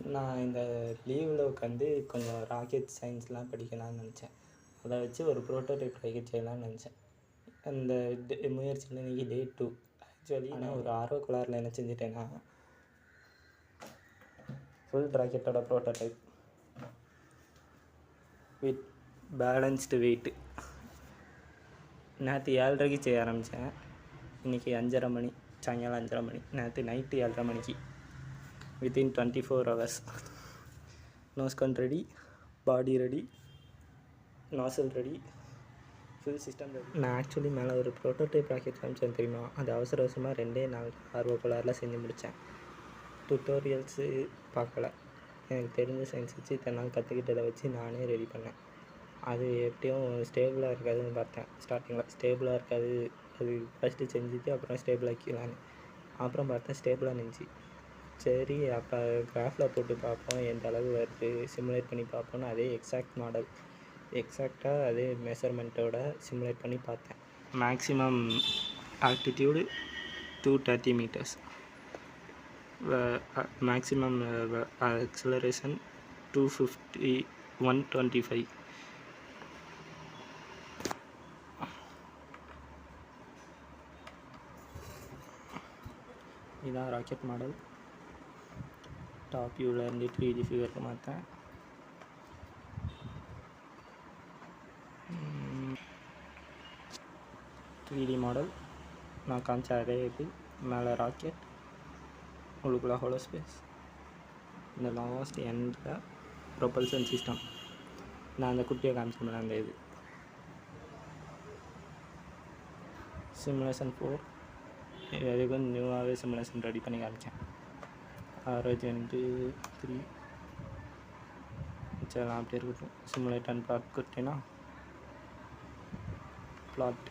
நான் இந்த லீவில் உட்காந்து கொஞ்சம் ராக்கெட் சயின்ஸ்லாம் படிக்கலாம்னு நினச்சேன். அதை வச்சு ஒரு ப்ரோட்டோடைப் ராக்கெட் செய்யலாம்னு நினச்சேன். அந்த முயற்சியில் இன்றைக்கி டே 2. ஆக்சுவலி நான் ஒரு ஆர்வக்கோளாறில் என்ன செஞ்சுட்டேன்னா, ஃபுல் ராக்கெட்டோட ப்ரோட்டோடைப் வித் பேலன்ஸ்டு வெயிட்டு நேற்று 7:30க்கு செய்ய ஆரம்பித்தேன். இன்றைக்கி 5:30 மணி, சாயங்காலம் 5:30 மணி. நேற்று நைட்டு 7:30 மணிக்கு within 24 hours. Nose cone ready, body ready, nozzle ready, full system ready. நான் ஆக்சுவலி மேலே ஒரு ப்ரோட்டோடைப் ராக்கெட் காமிச்சேன் தெரியுமா, அது அவசர அவசரமாக 2 நாள் ஆர்வக்கோளாறில் செஞ்சு முடித்தேன். டுட்டோரியல்ஸு பார்க்கல. எனக்கு தெரிஞ்ச சயின்ஸ் வச்சு இத்தனை நாள் கற்றுக்கிட்டதை வச்சு நானே ரெடி பண்ணேன். அது எப்படியும் ஸ்டேபிளாக இருக்காதுன்னு பார்த்தேன். ஸ்டார்டிங்கில் ஸ்டேபிளாக இருக்காது, அது ஃபஸ்ட்டு செஞ்சுட்டு அப்புறம் ஸ்டேபிள் ஆக்கிக்கலான்னு. அப்புறம் பார்த்தா ஸ்டேபிளாக நின்றுச்சு. சரி, அப்போ கிராஃபில் போட்டு பார்ப்போம் எந்த அளவு வருது, சிமுலேட் பண்ணி பார்ப்போன்னு அதே எக்ஸாக்ட் மாடல், எக்ஸாக்டாக அதே மெஷர்மெண்ட்டோட சிமுலேட் பண்ணி பார்த்தேன். Maximum altitude 230 meters, maximum acceleration 250, 125. இதான் ராக்கெட் மாடல். டாப் வியூவிலேருந்து 3D ஃபிகருக்கு மாற்றேன். த்ரீ மாடல் நான் காமிச்ச அதே இது. மேலே ராக்கெட், உள்ளுக்குள்ளே ஹோலோ ஸ்பேஸ், இந்த லாஸ்ட் எண்டில் ப்ரொபல்சன் சிஸ்டம். நான் அந்த குட்டியை காமிச்சிருந்தேன் அந்த இது. சிமுலேஷன் 4 எதுக்கும் நியூவாகவே சிமுலேஷன் ரெடி பண்ணி காமிச்சேன். ஆரோஜென்ட்டு 3 மிச்சம் அப்படி இருக்கட்டும். சிமுலேட் அண்ட் பிளாட் கொடுத்தேன்னா பிளாட்